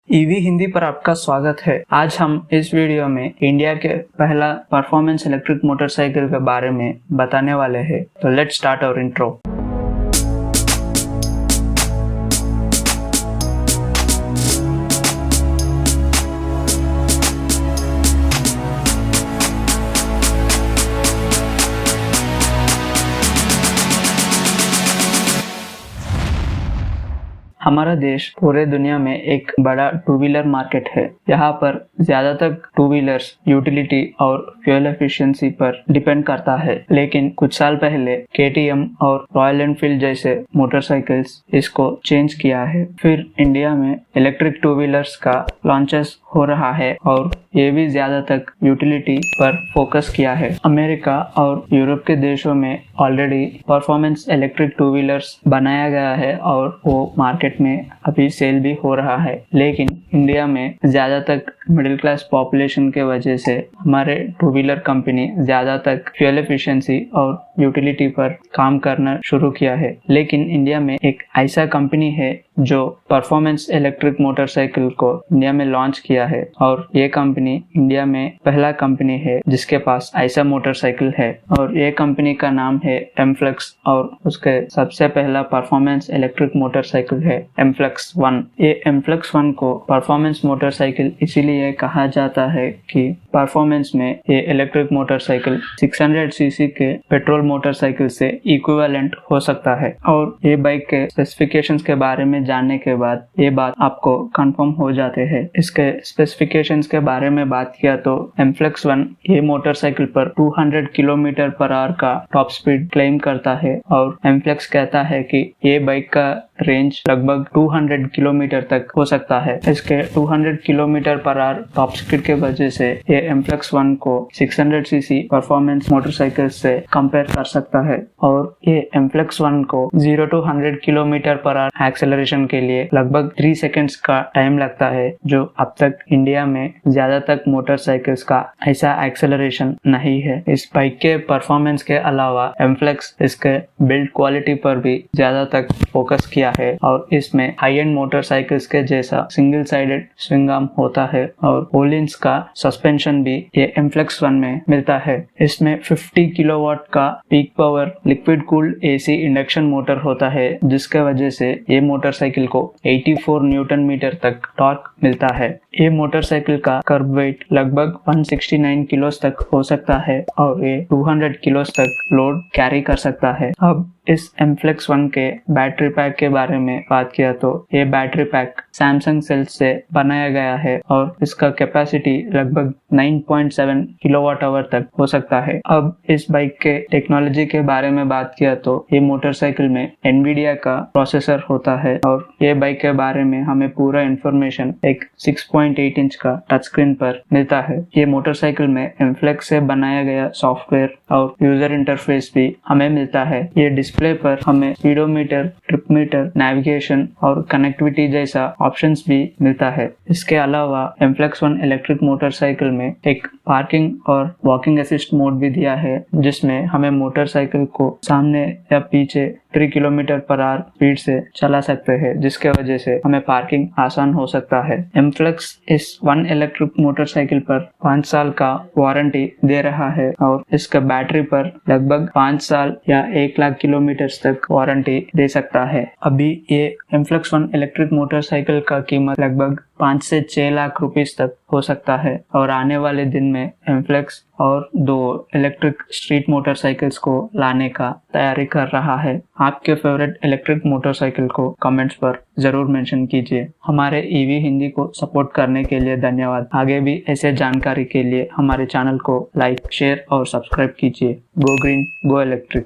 EV Hindi पर आपका स्वागत है। आज हम इस वीडियो में इंडिया के पहला परफॉर्मेंस इलेक्ट्रिक मोटरसाइकिल के बारे में बताने वाले हैं। तो लेट्स स्टार्ट आवर इंट्रो। हमारा देश पूरे दुनिया में एक बड़ा टू व्हीलर मार्केट है। यहाँ पर ज्यादातर टू व्हीलर्स यूटिलिटी और फ्यूल एफिशिएंसी पर डिपेंड करता है, लेकिन कुछ साल पहले KTM और रॉयल एनफील्ड जैसे मोटरसाइकिल्स इसको चेंज किया है। फिर इंडिया में इलेक्ट्रिक टू व्हीलर्स का लॉन्चेस हो रहा है और ये भी ज्यादा तक यूटिलिटी पर फोकस किया है। अमेरिका और यूरोप के देशों में already performance electric two wheelers बनाया गया है और वो मार्केट में अभी सेल भी हो रहा है, लेकिन इंडिया में ज्यादा तक मिडिल क्लास पॉपुलेशन के वजह से हमारे टू व्हीलर कंपनी ज्यादा तक फ्यूल एफिशिएंसी और यूटिलिटी पर काम करना शुरू किया है। लेकिन इंडिया में एक ऐसा कंपनी है जो परफॉर्मेंस इलेक्ट्रिक मोटरसाइकिल को इंडिया में लॉन्च किया है और ये कंपनी इंडिया में पहला कंपनी है जिसके पास ऐसा मोटरसाइकिल है और ये कंपनी का नाम है एमफ्लेक्स और उसके सबसे पहला परफॉर्मेंस इलेक्ट्रिक मोटरसाइकिल है एमफ्लेक्स 1। ये एमफ्लेक्स 1 को परफॉर्मेंस मोटरसाइकिल इसीलिए कहा जाता है कि परफॉर्मेंस में ये इलेक्ट्रिक मोटरसाइकिल 600 सीसी के पेट्रोल मोटरसाइकिल से इक्विवेलेंट हो सकता है। और ये बाइक के स्पेसिफिकेशंस के बारे में जानने के बाद ये बात आपको कंफर्म हो जाते हैं। इसके स्पेसिफिकेशंस के बारे में बात किया तो एमफ्लेक्स 1 ये मोटरसाइकिल पर 200 किलोमीटर पर आवर का टॉप स्पीड क्लेम करता है और एमफ्लेक्स कहता है कि ये बाइक का रेंज लगभग 200 किलोमीटर तक हो सकता है। इसके 200 kilometre per hour top speed के वजह से ये एमफ्लेक्स 1 को 600 सीसी परफॉर्मेंस मोटरसाइकिल से कंपेयर कर सकता है और ये एमफ्लेक्स 1 को 0 to 100 kilometre per hour acceleration के लिए लगभग 3 सेकेंड्स का टाइम लगता है, जो अब तक इंडिया में ज्यादा तक मोटरसाइकिल्स का ऐसा एक्सेलरेशन नहीं है। इस बाइक के परफॉर्मेंस के अलावा एमफ्लेक्स इसके बिल्ड क्वालिटी पर भी ज्यादा तक फोकस किया है और इसमें हाई एंड मोटरसाइकिल्स के जैसा सिंगल साइडेड स्विंग आर्म होता है और होलिंस का सस्पेंशन भी ये एमफ्लेक्स 1 में मिलता है। इसमें 50 किलोवाट का peak power liquid cooled AC induction motor होता है, जिसके वजह से ये मोटरसाइकिल को 84 न्यूटन मीटर तक टॉर्क मिलता है। ये मोटरसाइकिल का कर्ब वेट लगभग 169 किलोस तक हो सकता है और ये 200 किलोस तक लोड कैरी कर सकता है। अब इस एमफ्लेक्स 1 के बैटरी पैक के बारे में बात किया तो ये बैटरी पैक सैमसंग सेल्स से बनाया गया है और इसका कैपेसिटी लगभग 9.7 किलोवाट आवर तक हो सकता है। अब इस बाइक के टेक्नोलॉजी के बारे में बात किया तो ये मोटरसाइकिल में एनवीडिया का प्रोसेसर होता है और ये बाइक के बारे में हमें पूरा इंफॉर्मेशन एक 6.8 इंच का टच स्क्रीन पर मिलता है। ये मोटरसाइकिल में एमफ्लेक्स से बनाया गया सॉफ्टवेयर और यूजर इंटरफेस भी हमें मिलता है। ये डिस्प्ले पर हमें स्पीडोमीटर, ट्रिप मीटर, नेविगेशन और कनेक्टिविटी जैसा ऑप्शंस भी मिलता है। इसके अलावा एमफ्लेक्स 1 इलेक्ट्रिक मोटरसाइकिल में एक पार्किंग और वॉकिंग असिस्ट मोड भी दिया है, जिसमें हमें मोटरसाइकिल को सामने या पीछे 3 किलोमीटर पर आवर स्पीड से चला सकते हैं, जिसके वजह से हमें पार्किंग आसान हो सकता है। एमफ्लेक्स इस 1 इलेक्ट्रिक मोटरसाइकिल पर 5 साल का वारंटी दे रहा है और इसका बैटरी पर लगभग 5 साल या 1 लाख किलोमीटर तक वारंटी दे सकता है। अभी ये एमफ्लेक्स 1 इलेक्ट्रिक मोटरसाइकिल का कीमत लगभग 5 से 6 लाख रुपीस तक हो सकता है और आने वाले दिन में एमफ्लेक्स और 2 इलेक्ट्रिक स्ट्रीट मोटरसाइकिल्स को लाने का तैयारी कर रहा है। आपके फेवरेट इलेक्ट्रिक मोटरसाइकिल को कमेंट्स पर जरूर मेंशन कीजिए। हमारे ईवी हिंदी को सपोर्ट करने के लिए धन्यवाद। आगे भी ऐसे जानकारी के लिए हमारे चैनल को लाइक, शेयर और सब्सक्राइब कीजिए। Go green, go electric.